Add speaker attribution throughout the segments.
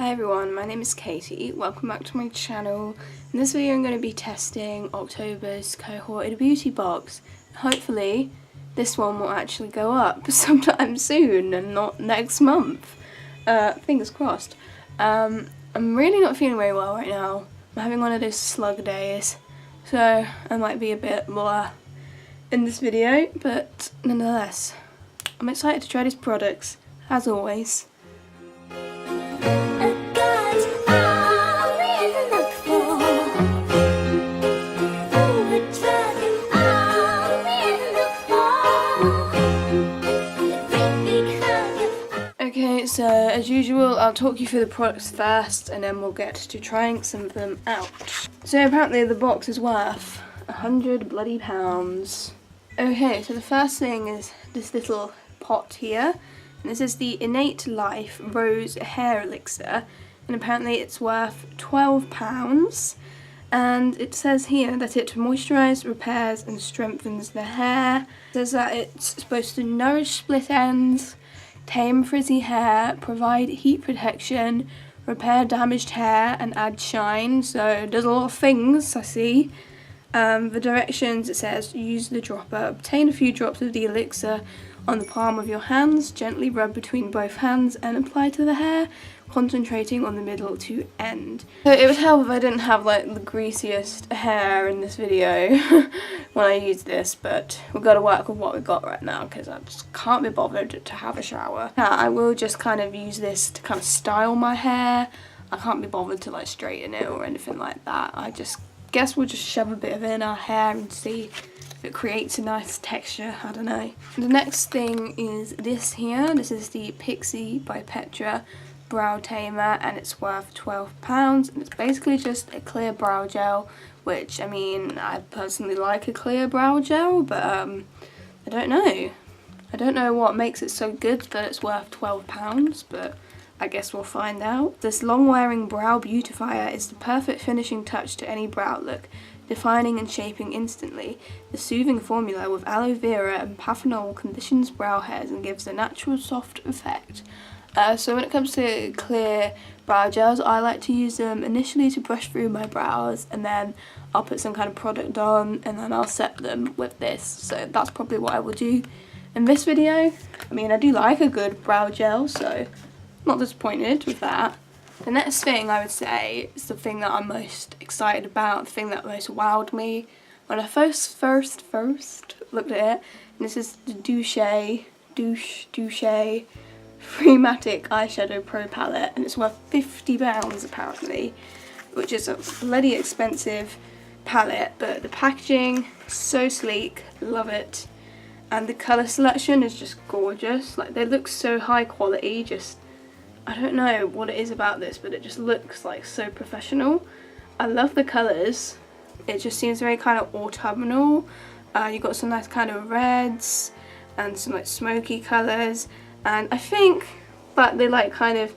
Speaker 1: Hi everyone, my name is Katie. Welcome back to my channel. In this video I'm going to be testing October's Cohorted beauty box. Hopefully this one will actually go up sometime soon and not next month. Fingers crossed. I'm really not feeling very well right now. I'm having one of those slug days, so I might be a bit blah in this video, but nonetheless, I'm excited to try these products, as always. Okay, so as usual, I'll talk you through the products first and then we'll get to trying some of them out. So apparently the box is worth £100 bloody. Okay, so the first thing is this little pot here. And this is the Innate Life Rose Hair Elixir, and apparently it's worth £12. And it says here that it moisturizes, repairs and strengthens the hair. It says that it's supposed to nourish split ends, tame frizzy hair, provide heat protection, repair damaged hair and add shine. So it does a lot of things, I see. The directions, it says use the dropper, obtain a few drops of the elixir on the palm of your hands, gently rub between both hands and apply to the hair, concentrating on the middle to end. So it would help if I didn't have like the greasiest hair in this video when I use this, but we've got to work with what we've got right now because I just can't be bothered to have a shower. Now I will just kind of use this to kind of style my hair. I can't be bothered to like straighten it or anything like that. I just guess we'll just shove a bit of it in our hair and see if it creates a nice texture. I don't know. The next thing is this here. This is the Pixie by Petra Brow Tamer, and it's worth £12. And it's basically just a clear brow gel, which, I mean, I personally like a clear brow gel, but I don't know. I don't know what makes it so good that it's worth £12, but I guess we'll find out. This long-wearing brow beautifier is the perfect finishing touch to any brow look, defining and shaping instantly. The soothing formula with aloe vera and panthenol conditions brow hairs and gives a natural soft effect. So when it comes to clear brow gels, I like to use them initially to brush through my brows, and then I'll put some kind of product on and then I'll set them with this. So that's probably what I will do in this video. I mean, I do like a good brow gel, so not disappointed with that. The next thing I would say is the thing that I'm most excited about, the thing that most wowed me when I first looked at it. And this is the Douche Freematic Eyeshadow Pro Palette, and it's worth £50 apparently, which is a bloody expensive palette, but the packaging is so sleek, love it. And the colour selection is just gorgeous. Like, they look so high quality, just I don't know what it is about this, but it just looks like so professional. I love the colours. It just seems very kind of autumnal. You've got some nice kind of reds and some like smoky colours, and I think that they like kind of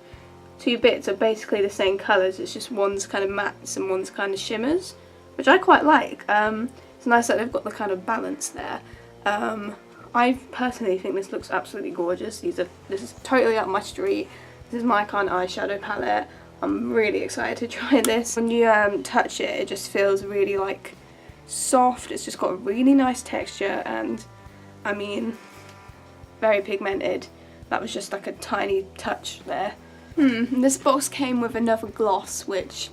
Speaker 1: two bits are basically the same colours. It's just one's kind of mattes and one's kind of shimmers, which I quite like. It's nice that they've got the kind of balance there. I personally think this looks absolutely gorgeous. This is totally up my street. This is my kind of eyeshadow palette. I'm really excited to try this. When you touch it, it just feels really like soft. It's just got a really nice texture, and I mean, very pigmented. That was just like a tiny touch there. This box came with another gloss, which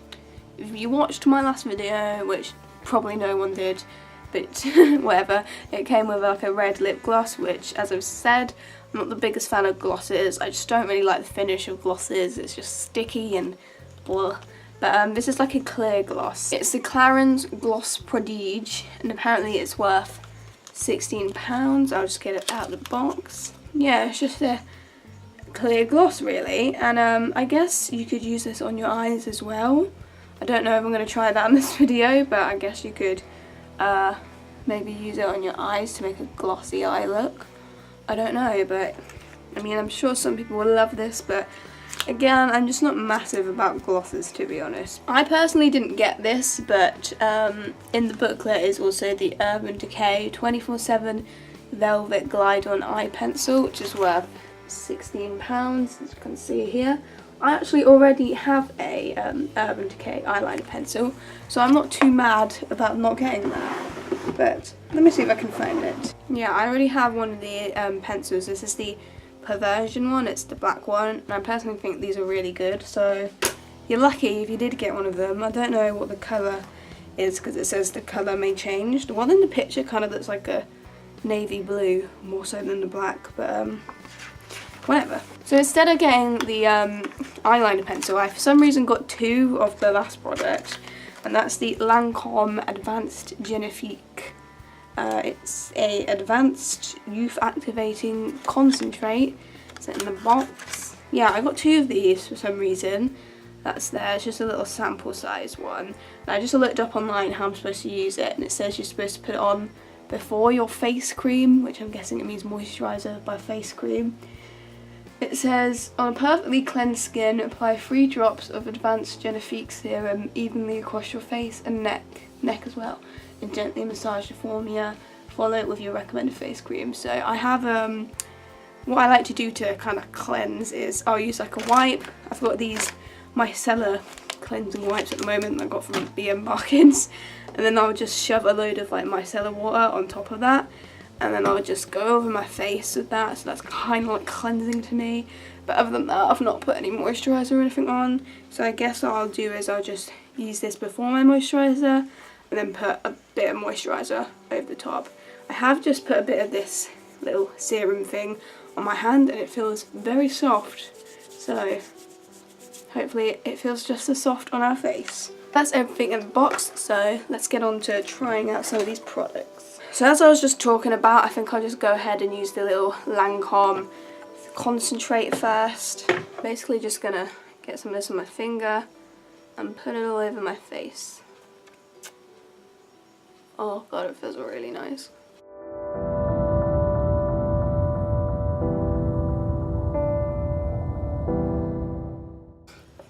Speaker 1: if you watched my last video, which probably no one did, but whatever, it came with like a red lip gloss, which, as I've said, I'm not the biggest fan of glosses. I just don't really like the finish of glosses. It's just sticky and blah. But this is like a clear gloss. It's the Clarins Gloss Prodige, and apparently it's worth £16. I'll just get it out of the box. Yeah, it's just a clear gloss really, and I guess you could use this on your eyes as well. I don't know if I'm going to try that in this video, but I guess you could maybe use it on your eyes to make a glossy eye look. I don't know, but I mean, I'm sure some people will love this, but again, I'm just not massive about glosses, to be honest. I personally didn't get this, but in the booklet is also the Urban Decay 24/7 Velvet Glide On Eye Pencil, which is worth £16, as you can see here. I actually already have a Urban Decay eyeliner pencil, so I'm not too mad about not getting that. But let me see if I can find it. Yeah, I already have one of the pencils. This is the Perversion one, it's the black one, and I personally think these are really good, so you're lucky if you did get one of them. I don't know what the colour is because it says the colour may change. The one in the picture kind of looks like a navy blue, more so than the black, but whatever. So instead of getting the eyeliner pencil, I for some reason got two of the last product, and that's the Lancome Advanced Genifique. It's a advanced youth activating concentrate. It's in the box. Yeah, I got two of these for some reason. That's there. It's just a little sample size one. And I just looked up online how I'm supposed to use it, and it says you're supposed to put it on before your face cream, which I'm guessing it means moisturiser by face cream. It says, on a perfectly cleansed skin, apply 3 drops of Advanced Genifique serum evenly across your face and neck as well, and gently massage the formula. Follow it with your recommended face cream. So I have, what I like to do to kind of cleanse is I'll use like a wipe. I've got these micellar cleansing wipes at the moment that I got from BM Barkins, and then I'll just shove a load of like micellar water on top of that, and then I'll just go over my face with that, so that's kind of like cleansing to me. But other than that, I've not put any moisturiser or anything on, so I guess what I'll do is I'll just use this before my moisturiser and then put a bit of moisturiser over the top. I have just put a bit of this little serum thing on my hand and it feels very soft, so hopefully it feels just as soft on our face. That's everything in the box, so let's get on to trying out some of these products. So as I was just talking about, I think I'll just go ahead and use the little Lancome Concentrate first. Basically just gonna get some of this on my finger and put it all over my face. Oh god, it feels really nice.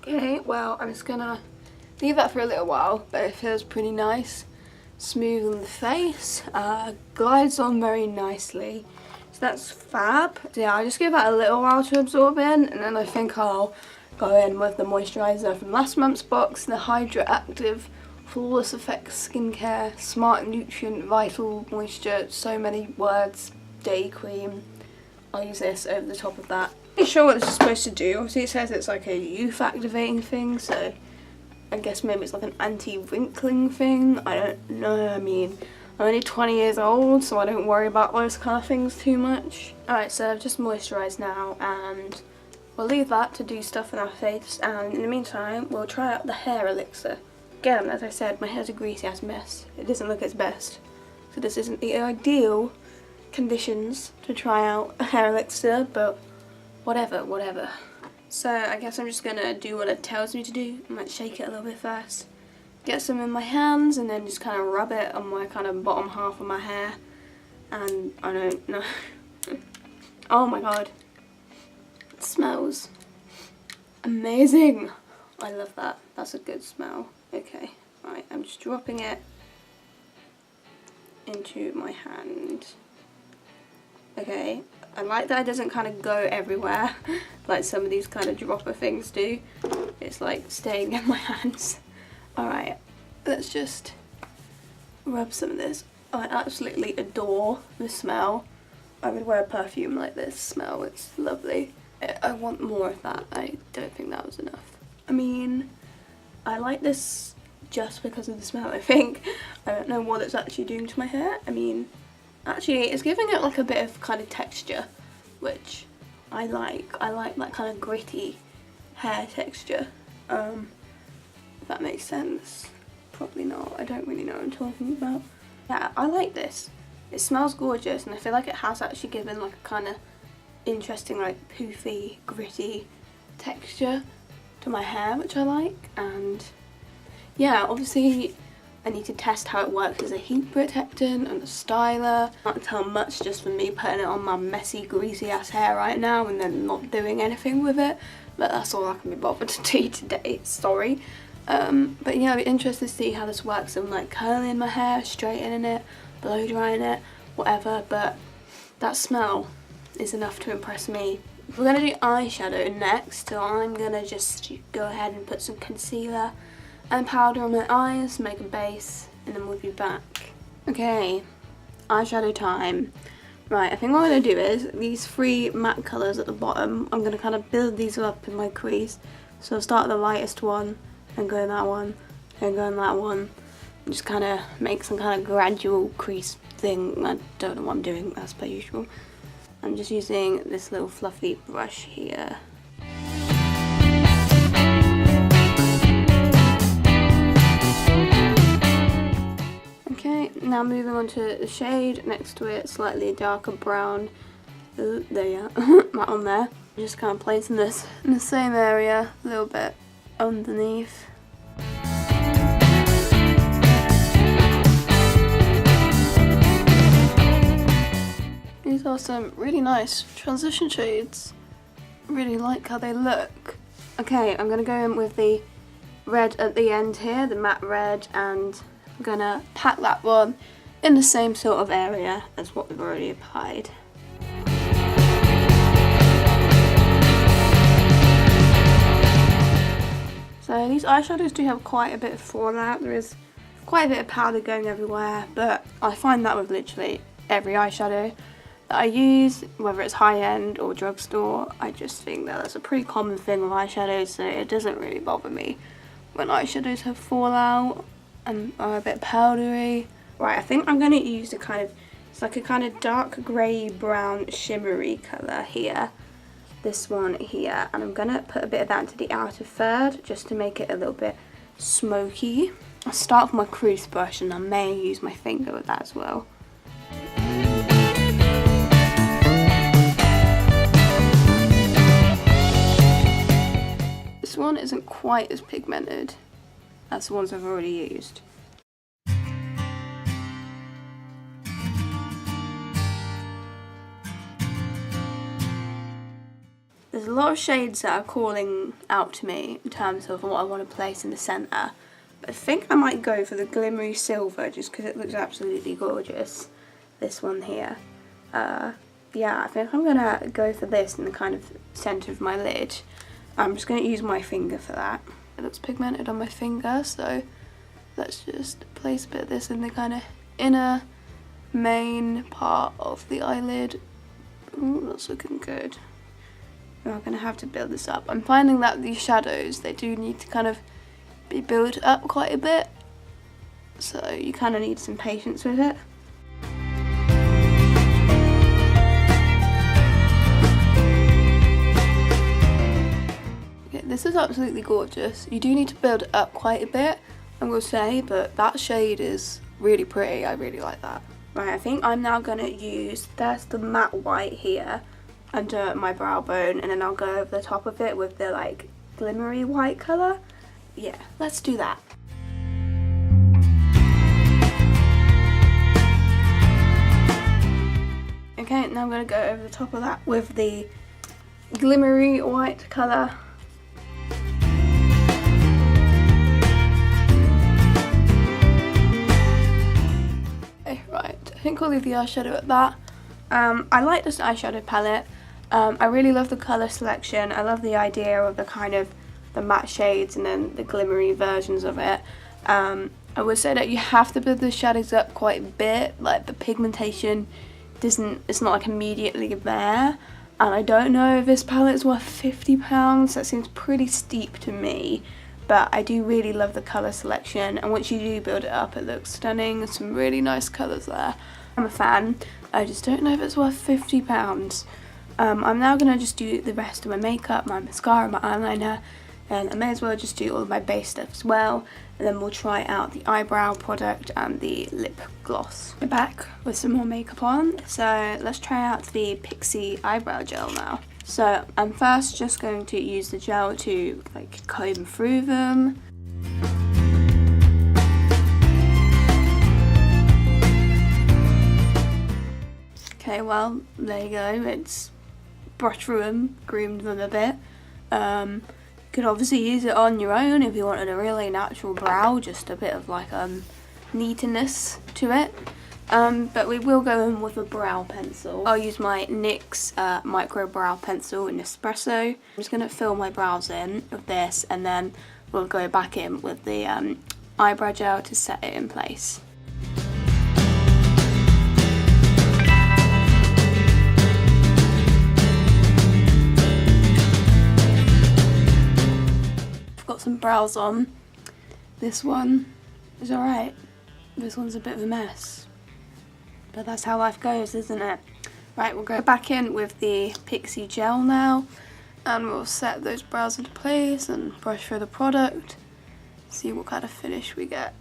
Speaker 1: Okay, well, I'm just gonna leave that for a little while, but it feels pretty nice. Smooth on the face, glides on very nicely, so that's fab. So yeah, I'll just give that a little while to absorb in, and then I think I'll go in with the moisturiser from last month's box, the Hydra Active Flawless Effects Skincare Smart Nutrient Vital Moisture, so many words, day cream. I'll use this over the top of that. I'm not sure what this is supposed to do. Obviously it says it's like a youth activating thing, so I guess maybe it's like an anti-wrinkling thing. I don't know. I mean, I'm only 20 years old, so I don't worry about those kind of things too much. Alright, so I've just moisturised now, and we'll leave that to do stuff on our face, and in the meantime we'll try out the hair elixir. Again, as I said, my hair's a greasy ass mess. It doesn't look its best, so this isn't the ideal conditions to try out a hair elixir, but whatever. So I guess I'm just gonna do what it tells me to do. I might shake it a little bit first, get some in my hands, and then just kind of rub it on my kind of bottom half of my hair. And I don't know. Oh my god, it smells amazing. I love that. That's a good smell. Okay, right, I'm just dropping it into my hand. Okay, I like that it doesn't kind of go everywhere like some of these kind of dropper things do. It's like staying in my hands. Alright, let's just rub some of this. I absolutely adore the smell. I would wear a perfume like this smell, it's lovely. I want more of that. I don't think that was enough. I mean, I like this just because of the smell, I think. I don't know what it's actually doing to my hair. I mean, actually it's giving it like a bit of kind of texture, which I like. I like that kind of gritty hair texture. If that makes sense. Probably not. I don't really know what I'm talking about. Yeah, I like this. It smells gorgeous, and I feel like it has actually given like a kind of interesting, like poofy, gritty texture to my hair, which I like. And yeah, obviously I need to test how it works as a heat protectant and a styler. I can't tell much just from me putting it on my messy, greasy ass hair right now and then not doing anything with it, but that's all I can be bothered to do today, sorry. But yeah, I'd be interested to see how this works. I'm like curling my hair, straightening it, blow drying it, whatever, but that smell is enough to impress me. We're going to do eyeshadow next, so I'm going to just go ahead and put some concealer and powder on my eyes, make a base, and then we'll be back. Okay, eyeshadow time. Right, I think what I'm going to do is, these 3 matte colours at the bottom, I'm going to kind of build these up in my crease. So I'll start at the lightest one, and go in that one, and go in that one, and just kind of make some kind of gradual crease thing. I don't know what I'm doing, as per usual. I'm just using this little fluffy brush here. Okay, now moving on to the shade next to it, slightly darker brown. Ooh, there you are, that on there. Just kind of placing this in the same area, a little bit underneath. These are some really nice transition shades. Really like how they look. Okay, I'm going to go in with the red at the end here, the matte red, and I'm going to pack that one in the same sort of area as what we've already applied. So these eyeshadows do have quite a bit of fallout. There is quite a bit of powder going everywhere, but I find that with literally every eyeshadow that I use, whether it's high-end or drugstore. I just think that that's a pretty common thing with eyeshadows, so it doesn't really bother me when eyeshadows have fallout and are a bit powdery. Right, I think I'm going to use a kind of, it's like a kind of dark grey brown shimmery colour here. This one here, and I'm going to put a bit of that into the outer third just to make it a little bit smoky. I'll start with my crease brush, and I may use my finger with that as well. This one isn't quite as pigmented as the ones I've already used. There's a lot of shades that are calling out to me in terms of what I want to place in the centre. But I think I might go for the glimmery silver just because it looks absolutely gorgeous. This one here. Yeah, I think I'm going to go for this in the kind of centre of my lid. I'm just going to use my finger for that. It looks pigmented on my finger, so let's just place a bit of this in the kind of inner main part of the eyelid. Ooh, that's looking good. We're going to have to build this up. I'm finding that these shadows, they do need to kind of be built up quite a bit. So you kind of need some patience with it. Okay, this is absolutely gorgeous. You do need to build it up quite a bit, I'm going to say, but that shade is really pretty. I really like that. Right, I think I'm now going to use, there's the matte white here under my brow bone, and then I'll go over the top of it with the like glimmery white colour. Yeah, let's do that. Okay, now I'm going to go over the top of that with the glimmery white colour. Okay, right, I think I'll leave the eyeshadow at that. I like this eyeshadow palette. I really love the colour selection. I love the idea of the kind of the matte shades and then the glimmery versions of it. I would say that you have to build the shadows up quite a bit. Like the pigmentation it's not like immediately there. And I don't know if this palette is worth £50. That seems pretty steep to me. But I do really love the colour selection, and once you do build it up, it looks stunning. There's some really nice colours there. I'm a fan. I just don't know if it's worth £50. I'm now going to just do the rest of my makeup, my mascara, my eyeliner, and I may as well just do all of my base stuff as well, and then we'll try out the eyebrow product and the lip gloss. We're back with some more makeup on, so let's try out the Pixie eyebrow gel now. So I'm first just going to use the gel to like comb through them. Okay, well, there you go. It's brushed through them, groomed them a bit. You could obviously use it on your own if you wanted a really natural brow, just a bit of like neatness to it. But we will go in with a brow pencil. I'll use my NYX micro brow pencil in espresso. I'm just going to fill my brows in with this, and then we'll go back in with the eyebrow gel to set it in place. I've got some brows on. This one is alright. This one's a bit of a mess. But that's how life goes, isn't it? Right, we'll go back in with the Pixie gel now, and we'll set those brows into place and brush through the product, see what kind of finish we get.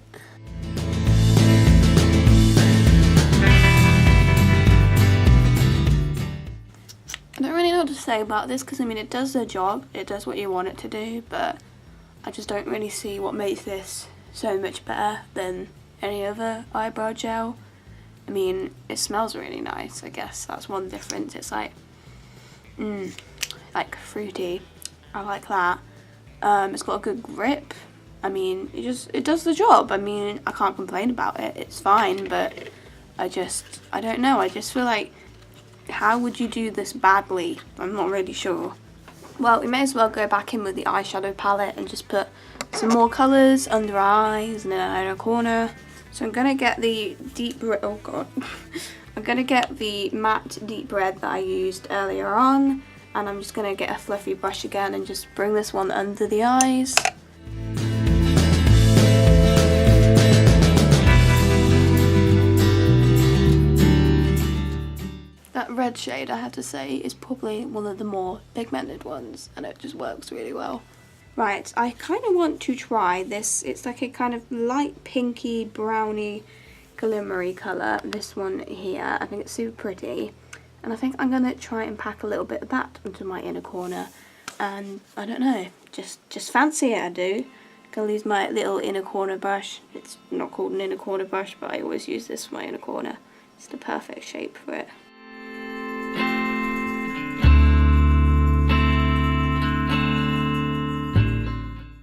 Speaker 1: I don't really know what to say about this, because I mean, it does the job, it does what you want it to do, but I just don't really see what makes this so much better than any other eyebrow gel. I mean, it smells really nice, I guess that's one difference. It's like fruity. I like that. It's got a good grip. I mean, it does the job. I mean, I can't complain about it. It's fine, but I don't know. I just feel like, how would you do this badly? I'm not really sure. Well, we may as well go back in with the eyeshadow palette and just put some more colours under our eyes and in our inner corner. So I'm gonna get the I'm gonna get the matte deep red that I used earlier on, and I'm just gonna get a fluffy brush again and just bring this one under the eyes. That red shade, I have to say, is probably one of the more pigmented ones, and it just works really well. Right, I kind of want to try this. It's like a kind of light pinky, browny, glimmery colour. This one here, I think it's super pretty. And I think I'm going to try and pack a little bit of that into my inner corner. And I don't know, just fancy it, I do. Gonna use my little inner corner brush. It's not called an inner corner brush, but I always use this for my inner corner. It's the perfect shape for it.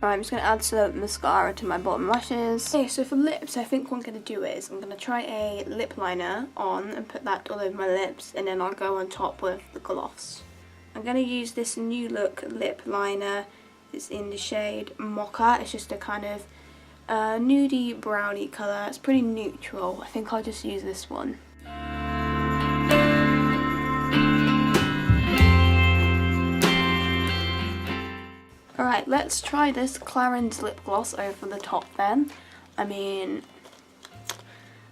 Speaker 1: Right, I'm just going to add some mascara to my bottom lashes. Okay, so for lips, I think what I'm going to do is I'm going to try a lip liner on and put that all over my lips, and then I'll go on top with the gloss. I'm going to use this New Look lip liner. It's in the shade Mocha. It's just a kind of nudie brownie colour. It's pretty neutral. I think I'll just use this one. Alright, let's try this Clarins lip gloss over the top then. I mean,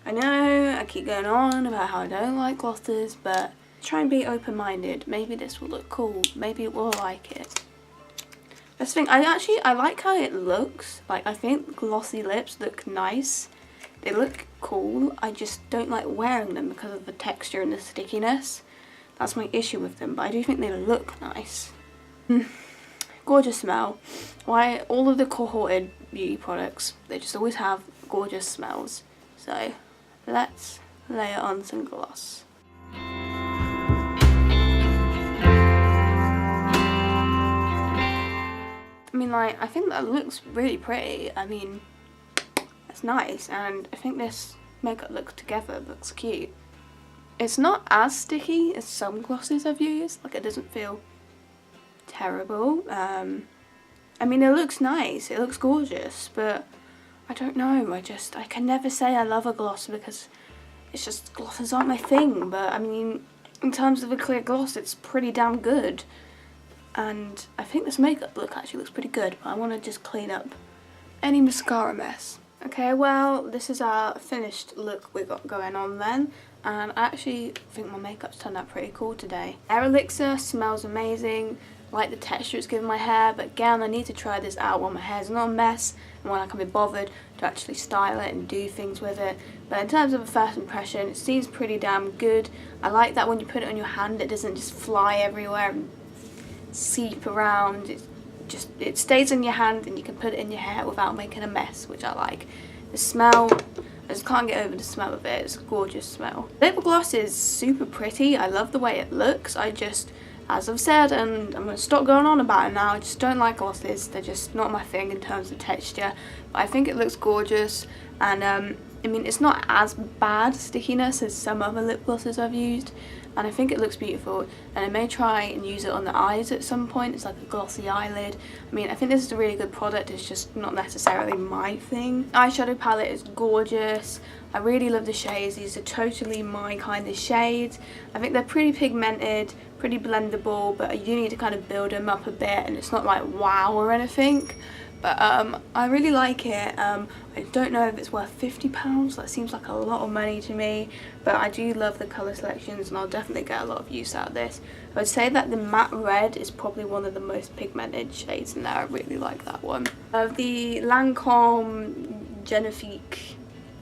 Speaker 1: I know I keep going on about how I don't like glosses, but try and be open-minded. Maybe this will look cool. Maybe it will like it. That's the thing, I like how it looks. Like, I think glossy lips look nice. They look cool. I just don't like wearing them because of the texture and the stickiness. That's my issue with them, but I do think they look nice. Gorgeous smell. Why all of the Cohorted beauty products, they just always have gorgeous smells. So let's layer on some gloss. I mean, like, I think that looks really pretty. I mean, that's nice, and I think this makeup look together looks cute. It's not as sticky as some glosses I've used. Like, it doesn't feel terrible. I mean, it looks nice, it looks gorgeous, but I don't know, I can never say I love a gloss because it's just, glosses aren't my thing. But I mean, in terms of a clear gloss, it's pretty damn good, and I think this makeup look actually looks pretty good, but I want to just clean up any mascara mess. Okay, well, this is our finished look we got going on then, and I actually think my makeup's turned out pretty cool today. Hair elixir smells amazing. Like the texture it's given my hair, but again, I need to try this out while my hair's not a mess and when I can be bothered to actually style it and do things with it. But in terms of a first impression, it seems pretty damn good. I like that when you put it on your hand, it doesn't just fly everywhere and seep around. It stays in your hand and you can put it in your hair without making a mess, which I like. The smell, I just can't get over the smell of it. It's a gorgeous smell. Lip gloss is super pretty. I love the way it looks. As I've said, and I'm going to stop going on about it now, I just don't like glosses. They're just not my thing in terms of texture. But I think it looks gorgeous, and I mean, it's not as bad stickiness as some other lip glosses I've used, and I think it looks beautiful, and I may try and use it on the eyes at some point. It's like a glossy eyelid. I mean, I think this is a really good product, it's just not necessarily my thing. Eyeshadow palette is gorgeous. I really love the shades. These are totally my kind of shades. I think they're pretty pigmented, pretty blendable, but you do need to kind of build them up a bit, and it's not like wow or anything. But I really like it. I don't know if it's worth £50, that seems like a lot of money to me, but I do love the colour selections and I'll definitely get a lot of use out of this. I would say that the matte red is probably one of the most pigmented shades in there. I really like that one. The Lancome Genifique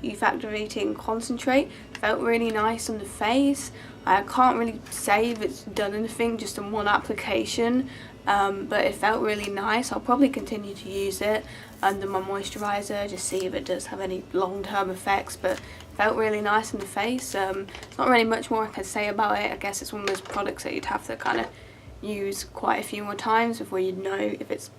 Speaker 1: Youth Activating Concentrate felt really nice on the face. I can't really say if it's done anything just in one application, but it felt really nice. I'll probably continue to use it under my moisturiser, just see if it does have any long-term effects, but it felt really nice in the face. There's not really much more I can say about it. I guess it's one of those products that you'd have to kind of use quite a few more times before you'd know if it's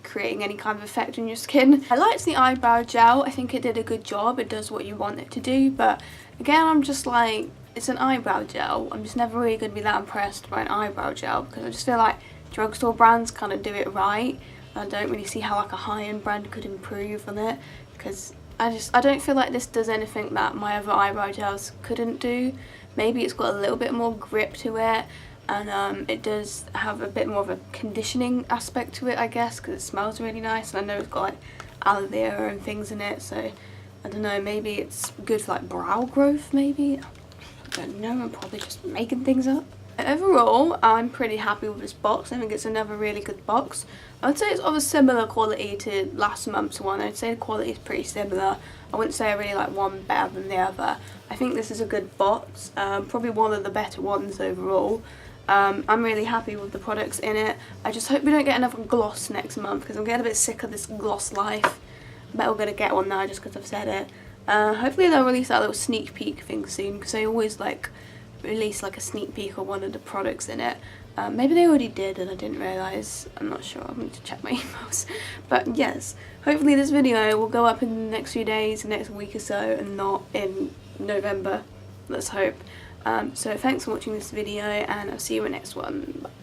Speaker 1: creating any kind of effect on your skin. I liked the eyebrow gel. I think it did a good job. It does what you want it to do, but again, I'm just like, it's an eyebrow gel. I'm just never really going to be that impressed by an eyebrow gel because I just feel like drugstore brands kind of do it right. I don't really see how like a high-end brand could improve on it, because I don't feel like this does anything that my other eyebrow gels couldn't do. Maybe it's got a little bit more grip to it, and it does have a bit more of a conditioning aspect to it, I guess, because it smells really nice, and I know it's got like aloe vera and things in it, so I don't know, maybe it's good for like brow growth maybe. I don't know, I'm probably just making things up. Overall, I'm pretty happy with this box. I think it's another really good box. I would say it's of a similar quality to last month's one. I'd say the quality is pretty similar. I wouldn't say I really like one better than the other. I think this is a good box, probably one of the better ones overall. I'm really happy with the products in it. I just hope we don't get another gloss next month because I'm getting a bit sick of this gloss life. I bet we're going to get one now just because I've said it. Hopefully they'll release that little sneak peek thing soon, because they always like release like a sneak peek of one of the products in it. Maybe they already did and I didn't realise. I'm not sure. I need to check my emails. But yes, hopefully this video will go up in the next few days, the next week or so, and not in November. Let's hope. So thanks for watching this video, and I'll see you in the next one. Bye.